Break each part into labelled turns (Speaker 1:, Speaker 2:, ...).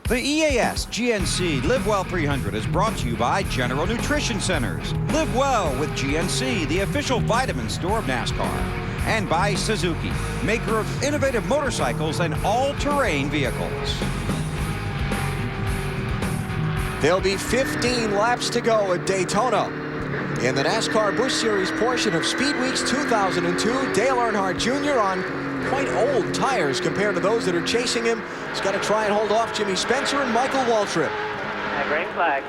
Speaker 1: The EAS GNC Live Well 300 is brought to you by General Nutrition Centers. Live well with GNC, the official vitamin store of NASCAR. And by Suzuki, maker of innovative motorcycles and all-terrain vehicles.
Speaker 2: There'll be 15 laps to go at Daytona. In the NASCAR Busch Series portion of Speed Weeks 2002, Dale Earnhardt Jr. on quite old tires compared to those that are chasing him. He's got to try and hold off Jimmy Spencer and Michael Waltrip.
Speaker 3: Green flag.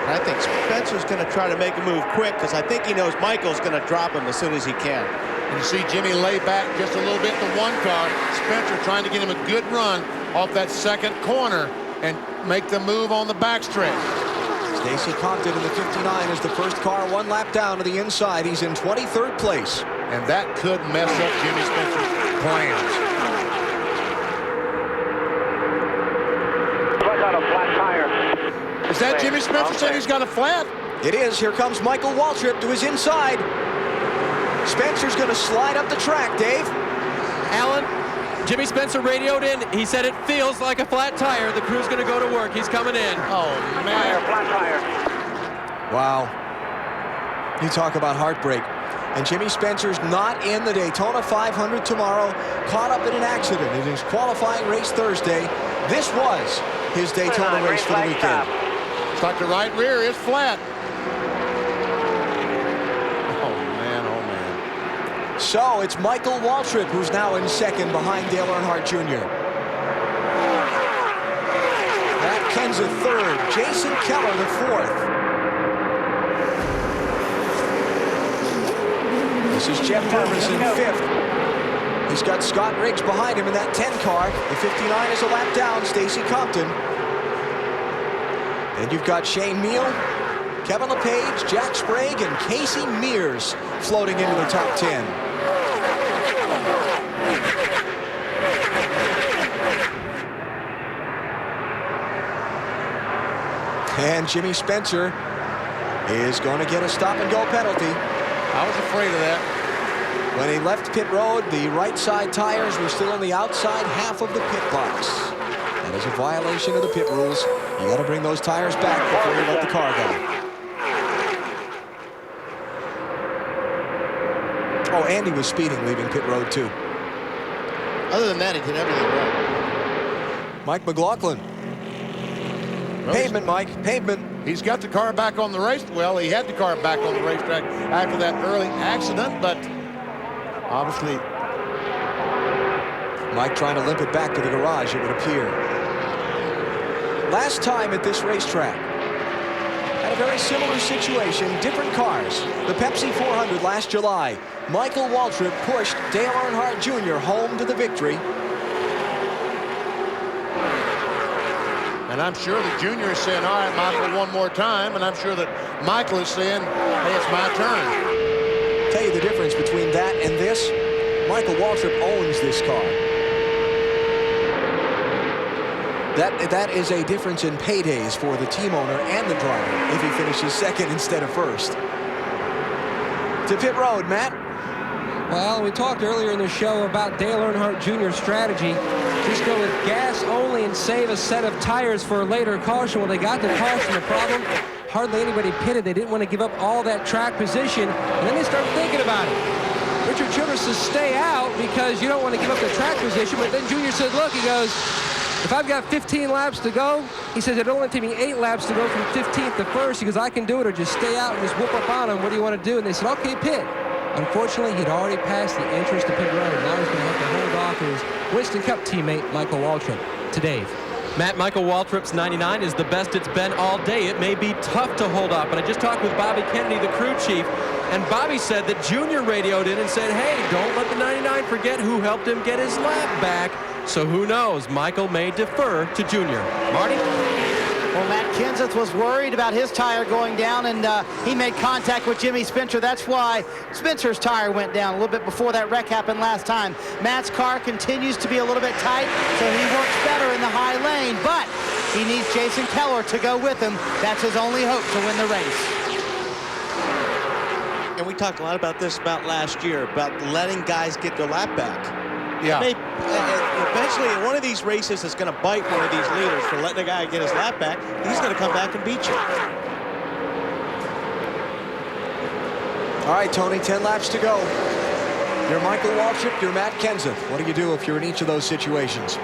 Speaker 4: I think Spencer's going to try to make a move quick because I think he knows Michael's going to drop him as soon as he can.
Speaker 5: And you see Jimmy lay back just a little bit in the one car. Spencer trying to get him a good run off that second corner and make the move on the backstretch.
Speaker 2: Stacy Compton in the 59 is the first car one lap down to the inside. He's in 23rd place.
Speaker 5: And that could mess up Jimmy Spencer's plans.
Speaker 3: I got a flat tire.
Speaker 5: Is that Jimmy Spencer saying he's got a flat?
Speaker 2: It is. Here comes Michael Waltrip to his inside. Spencer's going to slide up the track, Dave.
Speaker 6: Alan, Jimmy Spencer radioed in. He said it feels like a flat tire. The crew's going to go to work. He's coming in.
Speaker 5: Oh, man.
Speaker 3: Flat tire.
Speaker 2: Wow. You talk about heartbreak. And Jimmy Spencer's not in the Daytona 500 tomorrow. Caught up in an accident in his qualifying race Thursday. This was his Daytona race for the weekend.
Speaker 5: It's like the right rear is flat. Oh, man, oh, man.
Speaker 2: So it's Michael Waltrip who's now in second behind Dale Earnhardt Jr. Matt Kenseth third. Jason Keller the fourth. This is Jeff Hermanson fifth. He's got Scott Riggs behind him in that 10 car. The 59 is a lap down. Stacy Compton. Then you've got Shane Meal, Kevin LePage, Jack Sprague, and Casey Mears floating into the top 10. And Jimmy Spencer is going to get a stop-and-go penalty.
Speaker 5: I was afraid of that.
Speaker 2: When he left pit road, the right side tires were still on the outside half of the pit box. That is a violation of the pit rules. You got to bring those tires back before you let the car go. Oh, Andy was speeding leaving pit road too.
Speaker 4: Other than that, he did everything right.
Speaker 2: Mike McLaughlin. Pavement, Mike, pavement.
Speaker 5: He's got the car back on the race. Well, he had the car back on the racetrack after that early accident, but obviously
Speaker 2: Mike trying to limp it back to the garage, it would appear. Last time at this racetrack, had a very similar situation, different cars. The Pepsi 400 last July. Michael Waltrip pushed Dale Earnhardt Jr. home to the victory.
Speaker 5: And I'm sure that Junior is saying, all right, Michael, one more time. And I'm sure that Michael is saying, hey, it's my turn.
Speaker 2: Tell you the difference between that and this. Michael Waltrip owns this car. That is a difference in paydays for the team owner and the driver if he finishes second instead of first. To pit road, Matt.
Speaker 7: Well, we talked earlier in the show about Dale Earnhardt Jr.'s strategy. Just go with gas only and save a set of tires for a later caution. Well, they got the caution. The problem, hardly anybody pitted. They didn't want to give up all that track position. And then they started thinking about it. Richard Childress says stay out because you don't want to give up the track position. But then Junior said, look, he goes, if I've got 15 laps to go, he says it'll only take me 8 laps to go from 15th to 1st. He goes, I can do it or just stay out and just whoop up on him. What do you want to do? And they said, okay, pit. Unfortunately, he'd already passed the entrance to pit road. Now he's going to have to hold off his Winston Cup teammate, Michael Waltrip. To Dave.
Speaker 6: Matt, Michael Waltrip's 99 is the best it's been all day. It may be tough to hold off, but I just talked with Bobby Kennedy, the crew chief, and Bobby said that Junior radioed in and said, hey, don't let the 99 forget who helped him get his lap back. So who knows? Michael may defer to Junior. Marty?
Speaker 8: Well, Matt Kenseth was worried about his tire going down, and he made contact with Jimmy Spencer. That's why Spencer's tire went down a little bit before that wreck happened last time. Matt's car continues to be a little bit tight, so he works better in the high lane, but he needs Jason Keller to go with him. That's his only hope to win the race.
Speaker 4: And we talked a lot about this about last year, about letting guys get their lap back.
Speaker 5: Yeah.
Speaker 4: Eventually, in one of these races that's going to bite one of these leaders for letting a guy get his lap back, he's going to come back and beat you.
Speaker 2: All right, Tony, 10 laps to go. You're Michael Waltrip, you're Matt Kenseth. What do you do if you're in each of those situations?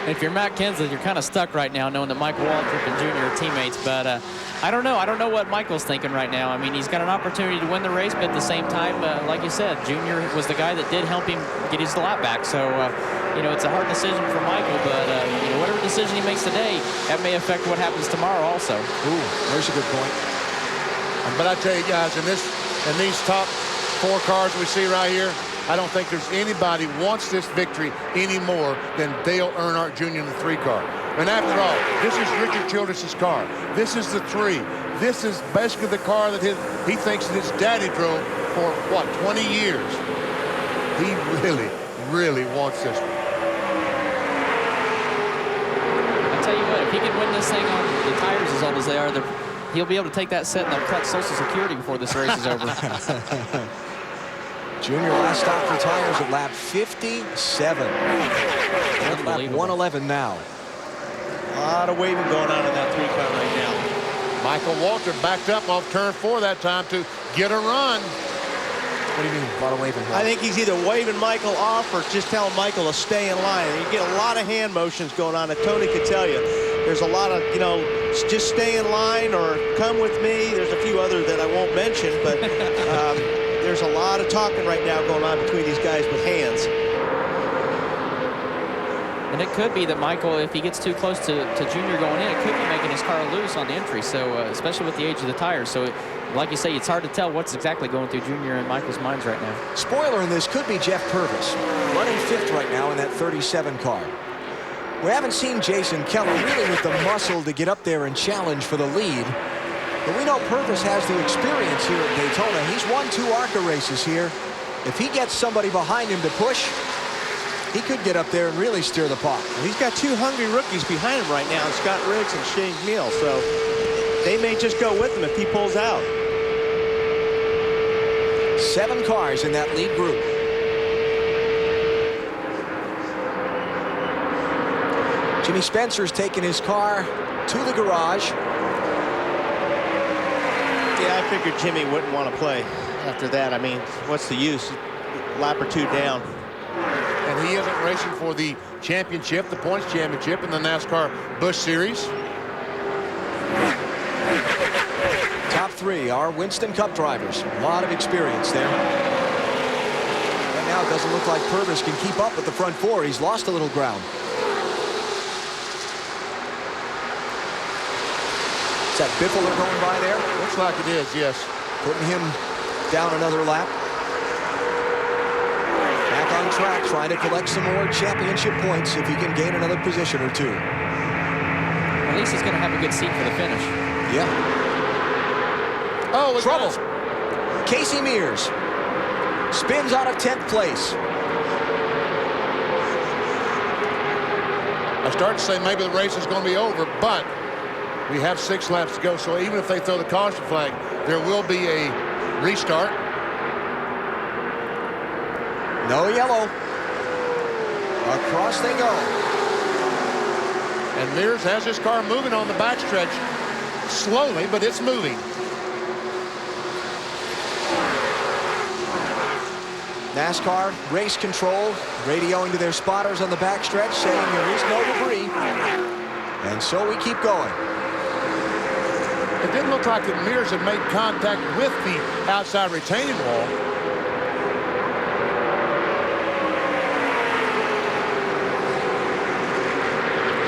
Speaker 9: If you're Matt Kenseth, you're kind of stuck right now knowing that Michael Waltrip and Junior are teammates. But I don't know. I don't know what Michael's thinking right now. I mean, he's got an opportunity to win the race, but at the same time, like you said, Junior was the guy that did help him get his lap back. So, you know, it's a hard decision for Michael, but, you know, whatever decision he makes today, that may affect what happens tomorrow also.
Speaker 2: Ooh, there's a good point.
Speaker 5: But I tell you guys, in these top 4 cars we see right here, I don't think there's anybody wants this victory any more than Dale Earnhardt Jr. in the 3 car. And after all, this is Richard Childress's car. This is the 3. This is basically the car that he thinks that his daddy drove for, what, 20 years. He really, really wants this one.
Speaker 9: I'll tell you what, if he can win this thing on the tires as old as they are, he'll be able to take that set and they'll cut Social Security before this race is over.
Speaker 2: Junior last stop for tires at lap 57. At lap 111 now.
Speaker 4: A lot of waving going on in that 3 car right now.
Speaker 5: Michael Waltrip backed up off turn 4 that time to get a run.
Speaker 2: What do you mean, a lot of waving?
Speaker 4: I think he's either waving Michael off or just telling Michael to stay in line. You get a lot of hand motions going on that Tony could tell you. There's a lot of, you know, just stay in line or come with me. There's a few others that I won't mention, but there's a lot of talking right now going on between these guys with hands.
Speaker 9: And it could be that Michael, if he gets too close to Junior going in, it could be making his car loose on the entry, so especially with the age of the tires. So, like you say, it's hard to tell what's exactly going through Junior and Michael's minds right now.
Speaker 2: Spoiler in this could be Jeff Purvis, running 5th right now in that 37 car. We haven't seen Jason Keller really with the muscle to get up there and challenge for the lead. But we know Purvis has the experience here at Daytona. He's won 2 ARCA races here. If he gets somebody behind him to push, he could get up there and really steer the pot.
Speaker 4: He's got 2 hungry rookies behind him right now, Scott Riggs and Shane Neal, so they may just go with him if he pulls out.
Speaker 2: 7 cars in that lead group. Jimmy Spencer's taking his car to the garage.
Speaker 4: Yeah, I figured Jimmy wouldn't want to play after that. I mean, what's the use? Lap or 2 down.
Speaker 5: And he isn't racing for the championship, the points championship in the NASCAR Busch Series.
Speaker 2: Top 3 are Winston Cup drivers. A lot of experience there. Right now it doesn't look like Purvis can keep up with the front 4. He's lost a little ground. Is that Biffler going by there?
Speaker 5: Looks like it is, yes.
Speaker 2: Putting him down another lap. Back on track, trying to collect some more championship points if he can gain another position or 2.
Speaker 9: At least he's going to have a good seat for the finish.
Speaker 2: Yeah.
Speaker 5: Oh,
Speaker 2: trouble. Casey Mears spins out of 10th place.
Speaker 5: I start to say maybe the race is going to be over, but we have 6 laps to go, so even if they throw the caution flag, there will be a restart.
Speaker 2: No yellow. Across they go.
Speaker 5: And Mears has his car moving on the backstretch slowly, but it's moving.
Speaker 2: NASCAR race control radioing to their spotters on the backstretch saying there is no debris. And so we keep going.
Speaker 5: It didn't look like that Mears had made contact with the outside retaining wall.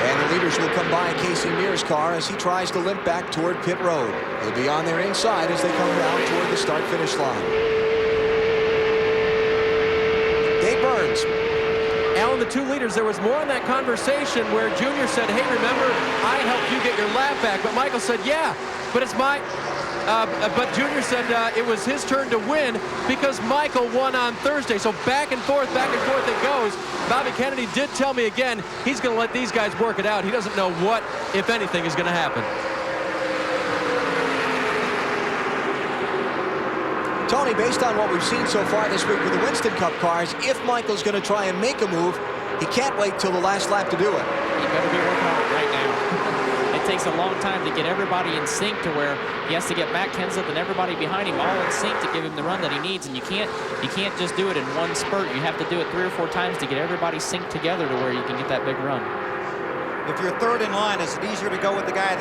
Speaker 2: And the leaders will come by Casey Mears' car as he tries to limp back toward pit road. He'll be on their inside as they come down toward the start-finish line.
Speaker 6: Alan, the 2 leaders, there was more in that conversation where Junior said, hey, remember, I helped you get your lap back. But Michael said, yeah, but it's my... but Junior said it was his turn to win because Michael won on Thursday. So back and forth it goes. Bobby Kennedy did tell me again, he's going to let these guys work it out. He doesn't know what, if anything, is going to happen.
Speaker 2: Tony, based on what we've seen so far this week with the Winston Cup cars, if Michael's going to try and make a move, he can't wait till the last lap to do it.
Speaker 9: He better be working on it right now. It takes a long time to get everybody in sync to where he has to get Matt Kenseth and everybody behind him all in sync to give him the run that he needs. And you can't just do it in one spurt. You have to do it 3 or 4 times to get everybody synced together to where you can get that big run.
Speaker 1: If you're third in line, is it easier to go with the guy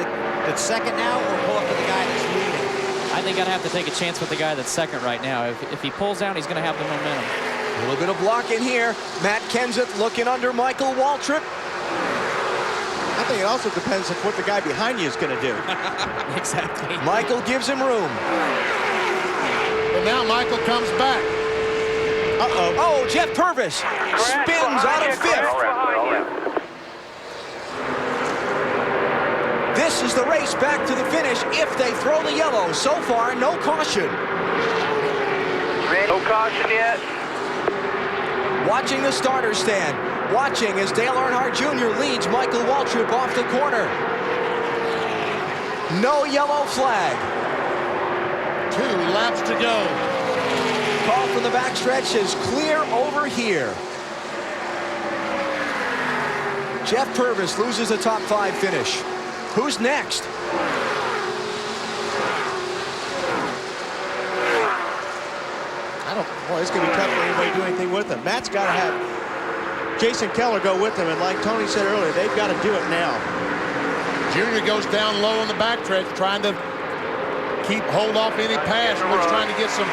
Speaker 1: that's second now or pull up with the guy that's leading?
Speaker 9: I think I'd have to take a chance with the guy that's second right now. If he pulls down, he's going to have the momentum.
Speaker 2: A little bit of blocking here. Matt Kenseth looking under Michael Waltrip.
Speaker 4: I think it also depends on what the guy behind you is going to do.
Speaker 9: Exactly.
Speaker 2: Michael gives him room.
Speaker 5: But now Michael comes back.
Speaker 2: Uh-oh. Oh, Jeff Purvis spins out of 5th. This is the race back to the finish if they throw the yellow. So far, no caution.
Speaker 3: No caution yet.
Speaker 2: Watching the starter stand. Watching as Dale Earnhardt Jr. leads Michael Waltrip off the corner. No yellow flag.
Speaker 5: 2 laps to go.
Speaker 2: Call from the backstretch says clear over here. Jeff Purvis loses a top 5 finish. Who's next?
Speaker 4: Boy, it's going to be tough for anybody to do anything with him. Matt's got to have Jason Keller go with him, and like Tony said earlier, they've got to do it now.
Speaker 5: Junior goes down low on the backstretch, trying to hold off any pass. He's trying to get some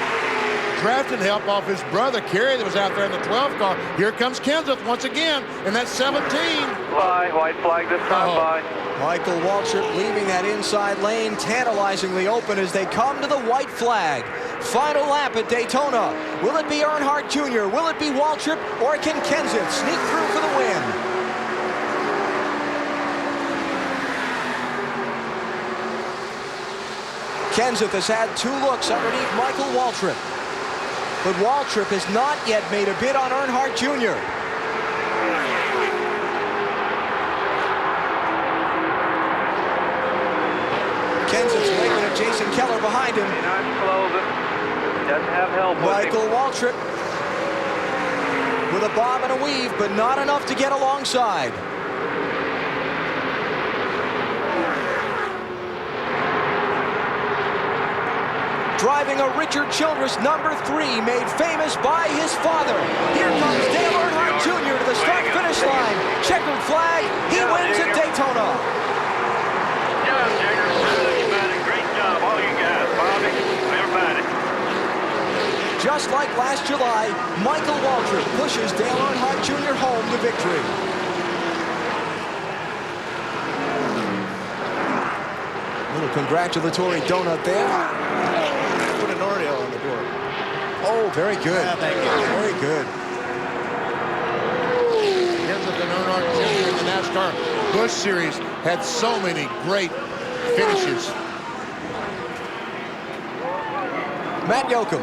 Speaker 5: drafting help off his brother, Kerry, that was out there in the 12 car. Here comes Kenseth once again, and that's 17.
Speaker 3: White flag this time by.
Speaker 2: Michael Waltrip leaving that inside lane tantalizingly open as they come to the white flag. Final lap at Daytona. Will it be Earnhardt Jr.? Will it be Waltrip? Or can Kenseth sneak through for the win? Kenseth has had 2 looks underneath Michael Waltrip. But Waltrip has not yet made a bid on Earnhardt Jr. Kenseth's waving at Jason Keller behind him.
Speaker 3: Doesn't have help.
Speaker 2: Michael Waltrip with a bob and a weave, but not enough to get alongside. Driving a Richard Childress number 3, made famous by his father. Here comes Dale Earnhardt Jr. to the start-finish line. Checkered flag. He wins at Daytona.
Speaker 3: Yeah, Junior. Great job, all you guys, Bobby, everybody.
Speaker 2: Just like last July, Michael Waltrip pushes Dale Earnhardt Jr. home to victory. Little congratulatory donut there.
Speaker 4: Put an Oreo on the door.
Speaker 2: Oh, very good.
Speaker 4: Yeah, thank you.
Speaker 2: Very good.
Speaker 5: Kenseth and Earnhardt Jr. in the NASCAR Busch Series had so many great finishes.
Speaker 2: Matt Yoakum.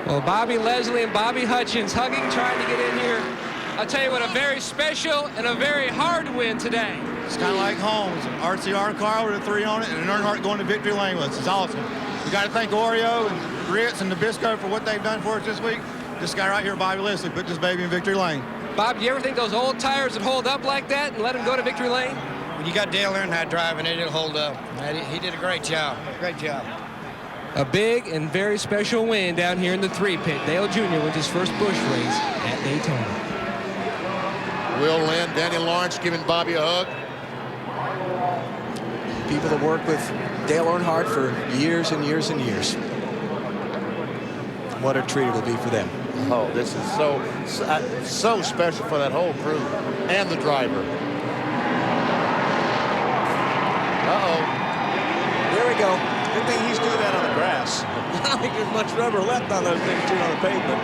Speaker 7: Well, Bobby Leslie and Bobby Hutchins hugging, trying to get in here. I'll tell you what, a very special and a very hard win today.
Speaker 10: It's kind of like home. It's an RCR car with a 3 on it and an Earnhardt going to victory lane with us. It's awesome. We got to thank Oreo and Ritz and Nabisco for what they've done for us this week. This guy right here, Bobby Leslie, put this baby in victory lane.
Speaker 7: Bob, do you ever think those old tires would hold up like that and let him go to victory lane?
Speaker 11: When you got Dale Earnhardt driving it, it'll hold up. He did a great job. Great job.
Speaker 7: A big and very special win down here in the 3 pit. Dale Jr. wins his first Busch race at Daytona.
Speaker 5: Will Lynn, Danny Lawrence giving Bobby a hug.
Speaker 2: People that work with Dale Earnhardt for years and years and years. What a treat it'll be for them.
Speaker 5: Oh, this is so special for that whole crew and the driver. Uh-oh.
Speaker 2: Here we go.
Speaker 4: Good thing he's doing that on the grass. I don't think there's much rubber left on those things too on the pavement.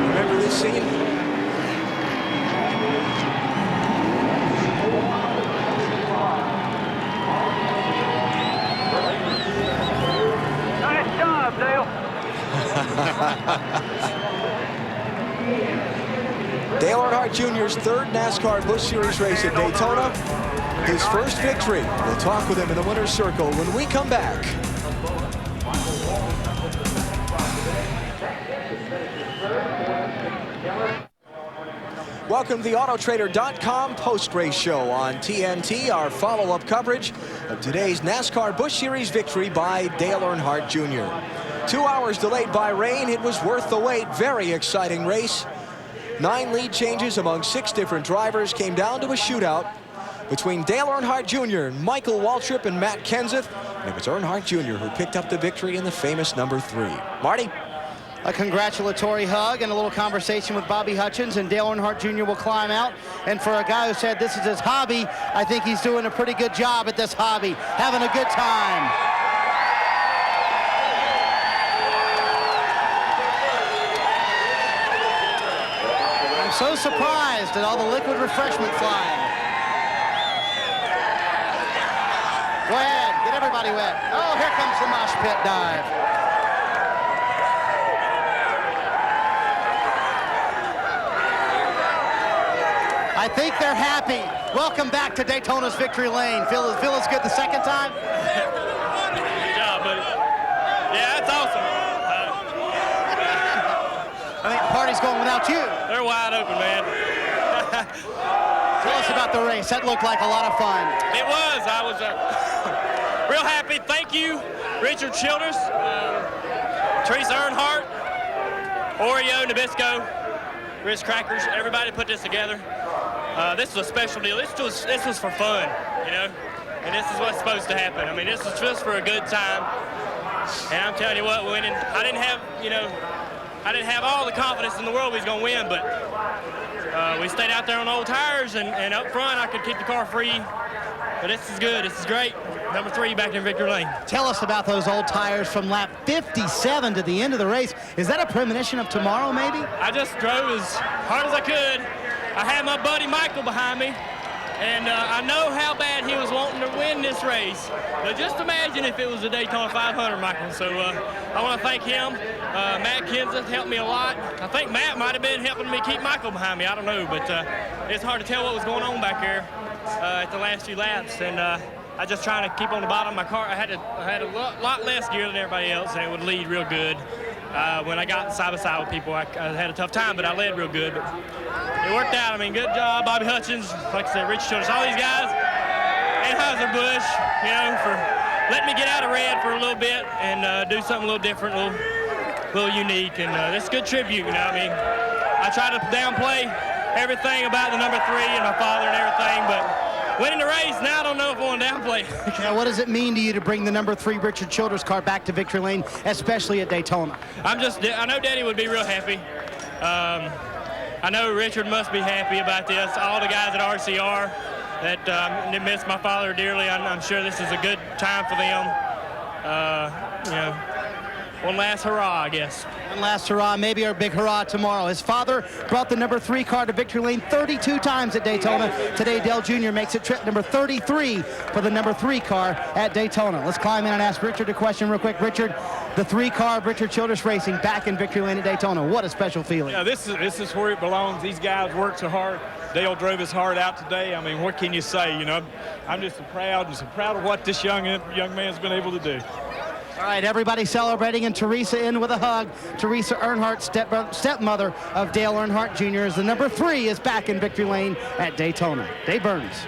Speaker 2: Remember this scene?
Speaker 3: Nice job, Dale.
Speaker 2: Dale Earnhardt Jr.'s third NASCAR Busch Series race at Daytona. His first victory. We'll talk with him in the winner's circle when we come back. Welcome to the Autotrader.com post-race show on TNT, our follow-up coverage of today's NASCAR Busch Series victory by Dale Earnhardt Jr. 2 hours delayed by rain. It was worth the wait. Very exciting race. 9 lead changes among 6 different drivers. Came down to a shootout between Dale Earnhardt Jr., Michael Waltrip, and Matt Kenseth. And it was Earnhardt Jr. who picked up the victory in the famous number 3. Marty?
Speaker 8: A congratulatory hug and a little conversation with Bobby Hutchins, and Dale Earnhardt Jr. will climb out. And for a guy who said this is his hobby, I think he's doing a pretty good job at this hobby, having a good time. I'm so surprised at all the liquid refreshment flying. Go ahead, get everybody wet. Oh, here comes the mosh pit dive. I think they're happy. Welcome back to Daytona's Victory Lane. Feel as good the second time?
Speaker 12: Good job, buddy. Yeah, that's awesome.
Speaker 8: I think the party's going without you.
Speaker 12: They're wide open, man.
Speaker 8: Tell us about the race. That looked like a lot of fun.
Speaker 12: It was. I was real happy. Thank you, Richard Childress, Teresa Earnhardt, Oreo, Nabisco, Ritz Crackers. Everybody put this together. This was a special deal. This was for fun, you know, and this is what's supposed to happen. I mean, this is just for a good time. And I'm telling you what, winning, I didn't have all the confidence in the world we was going to win, but we stayed out there on old tires, and up front I could keep the car free. But this is good. This is great. Number 3 back in Victory Lane.
Speaker 8: Tell us about those old tires from lap 57 to the end of the race. Is that a premonition of tomorrow, maybe?
Speaker 12: I just drove as hard as I could. I had my buddy Michael behind me, and I know how bad he was wanting to win this race. But just imagine if it was a Daytona 500, Michael. So I want to thank him. Matt Kenseth helped me a lot. I think Matt might have been helping me keep Michael behind me. I don't know, but it's hard to tell what was going on back there at the last few laps. And I just trying to keep on the bottom of my car. I had a lot less gear than everybody else, and it would lead real good. When I got side by side with people, I had a tough time, but I led real good. But it worked out. I mean, good job, Bobby Hutchins, like I said, Rich Childress, all these guys, Anheuser-Busch, you know, for letting me get out of red for a little bit and do something a little different, a little unique. And it's a good tribute, you know. I mean, I try to downplay everything about the number 3 and my father and everything, but winning the race, now I don't know if I want to downplay.
Speaker 8: Now, what does it mean to you to bring the number 3 Richard Childress car back to Victory Lane, especially at Daytona?
Speaker 12: I know Daddy would be real happy. I know Richard must be happy about this. All the guys at RCR that miss my father dearly, I'm sure this is a good time for them. You know, one last hurrah, I guess.
Speaker 8: One last hurrah, maybe our big hurrah tomorrow. His father brought the number 3 car to Victory Lane 32 times at Daytona. Today, Dale Jr. makes it trip number 33 for the number 3 car at Daytona. Let's climb in and ask Richard a question real quick. Richard, the 3 car of Richard Childress Racing back in Victory Lane at Daytona. What a special feeling.
Speaker 13: Yeah, this is where it belongs. These guys work so hard. Dale drove his heart out today. I mean, what can you say, you know? I'm just so proud of what this young man's been able to do.
Speaker 8: All right, everybody celebrating, and Teresa in with a hug. Teresa Earnhardt, stepmother of Dale Earnhardt Jr. as the number 3 is back in Victory Lane at Daytona. Dave Burns.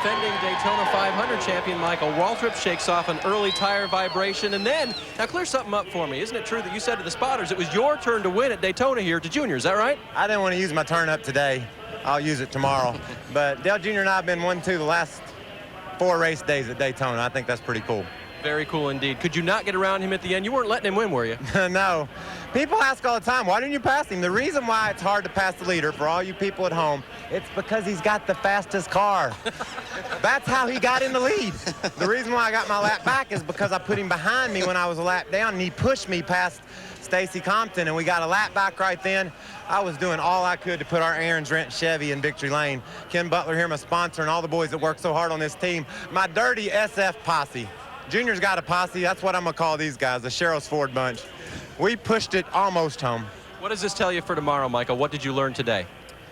Speaker 6: Defending Daytona 500 champion Michael Waltrip shakes off an early tire vibration, and then, now clear something up for me. Isn't it true that you said to the spotters it was your turn to win at Daytona here to Junior? Is that right?
Speaker 14: I didn't want to use my turn up today. I'll use it tomorrow. But Dale Jr. and I have been 1-2 the last 4 race days at Daytona. I think that's pretty cool.
Speaker 6: Very cool indeed. Could you not get around him at the end? You weren't letting him win, were you?
Speaker 14: No. People ask all the time, why didn't you pass him? The reason why it's hard to pass the leader, for all you people at home, it's because he's got the fastest car. That's how he got in the lead. The reason why I got my lap back is because I put him behind me when I was a lap down, and he pushed me past Stacy Compton, and we got a lap back right then. I was doing all I could to put our Aaron's Rent Chevy in Victory Lane. Ken Butler here, my sponsor, and all the boys that work so hard on this team. My dirty SF posse. Junior's got a posse. That's what I'm going to call these guys, the Sherrills Ford bunch. We pushed it almost home.
Speaker 6: What does this tell you for tomorrow, Michael? What did you learn today?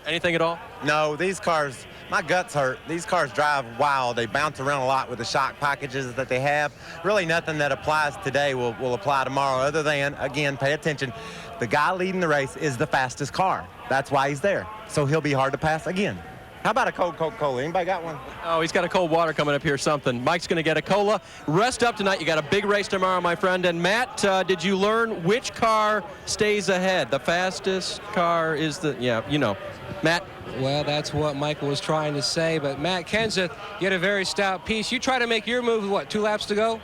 Speaker 6: Anything at all?
Speaker 14: No, these cars, my guts hurt. These cars drive wild. They bounce around a lot with the shock packages that they have. Really nothing that applies today will apply tomorrow other than, again, pay attention. The guy leading the race is the fastest car. That's why he's there. So he'll be hard to pass again. How about a cold Coca-Cola? Anybody got one?
Speaker 6: Oh, he's got a cold water coming up here, something. Mike's going to get a cola. Rest up tonight. You got a big race tomorrow, my friend. And Matt, did you learn which car stays ahead? The fastest car is the, yeah, you know. Matt?
Speaker 7: Well, that's what Michael was trying to say. But Matt Kenseth, you had a very stout piece. You try to make your move with, what, 2 laps to go?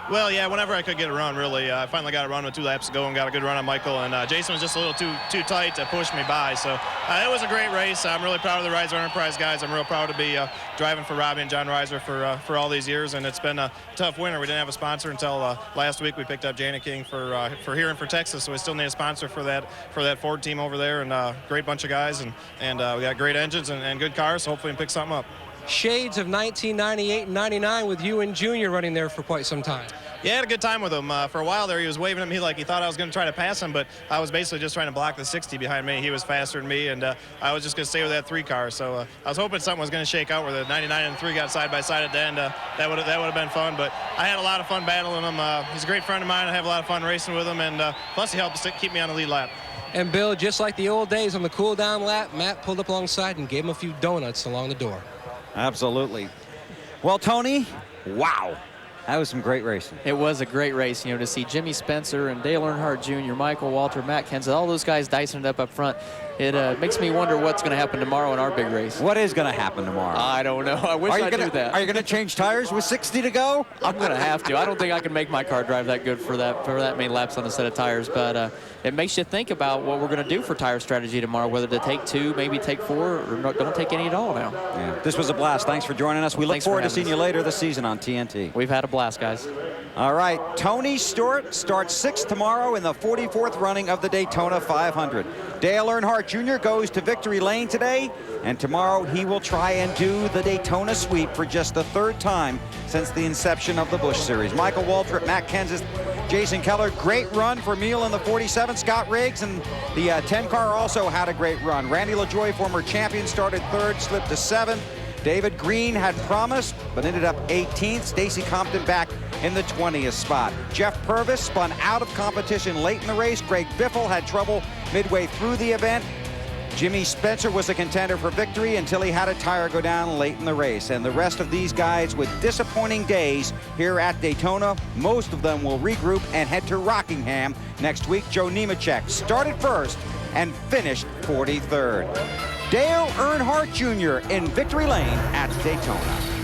Speaker 15: Well, yeah, whenever I could get a run, really. I finally got a run with 2 laps to go and got a good run on Michael. And Jason was just a little too tight to push me by. So it was a great race. I'm really proud of the Reiser Enterprise guys. I'm real proud to be driving for Robbie and John Reiser for all these years. And it's been a tough winter. We didn't have a sponsor until last week. We picked up Jana King for here and for Texas. So we still need a sponsor for that Ford team over there. And great bunch of guys. And we got great engines and good cars. So hopefully we can pick something up.
Speaker 7: Shades of 1998 and 99 with you and Junior running there for quite some time.
Speaker 15: Yeah, I had a good time with him. For a while there, he was waving at me like he thought I was going to try to pass him, but I was basically just trying to block the 60 behind me. He was faster than me, and I was just going to stay with that 3 car. So I was hoping something was going to shake out where the 99 and 3 got side by side at the end. That would have been fun, but I had a lot of fun battling him. He's a great friend of mine. I have a lot of fun racing with him, and plus he helped keep me on the lead lap.
Speaker 7: And Bill, just like the old days on the cool-down lap, Matt pulled up alongside and gave him a few donuts along the door.
Speaker 1: Absolutely. Well, Tony, wow. That was some great racing.
Speaker 9: It was a great race, you know, to see Jimmy Spencer and Dale Earnhardt Jr., Michael Walter, Matt Kenseth, all those guys dicing it up front. It makes me wonder what's going to happen tomorrow in our big race.
Speaker 1: What is going to happen tomorrow?
Speaker 9: I don't know. I wish I knew that.
Speaker 1: Are you going to change tires with 60 to go?
Speaker 9: I'm going to have to. I don't think I can make my car drive that good for that many laps on a set of tires, but it makes you think about what we're going to do for tire strategy tomorrow, whether to take 2, maybe take 4, or don't take any at all now.
Speaker 1: Yeah. This was a blast. Thanks for joining us. We look forward to seeing you later this season on TNT.
Speaker 9: We've had a blast, guys.
Speaker 1: All right, Tony Stewart starts 6th tomorrow in the 44th running of the Daytona 500. Dale Earnhardt Jr. goes to victory lane today, and tomorrow he will try and do the Daytona sweep for just the 3rd time since the inception of the Busch Series. Michael Waltrip, Matt Kenseth, Jason Keller, great run for Mule in the 47. Scott Riggs and the 10 car also had a great run. Randy LaJoie, former champion, started 3rd, slipped to 7th. David Green had promise, but ended up 18th. Stacy Compton back in the 20th spot. Jeff Purvis spun out of competition late in the race. Greg Biffle had trouble midway through the event. Jimmy Spencer was a contender for victory until he had a tire go down late in the race. And the rest of these guys with disappointing days here at Daytona. Most of them will regroup and head to Rockingham next week. Joe Nemechek started 1st and finished 43rd. Dale Earnhardt Jr. in victory lane at Daytona.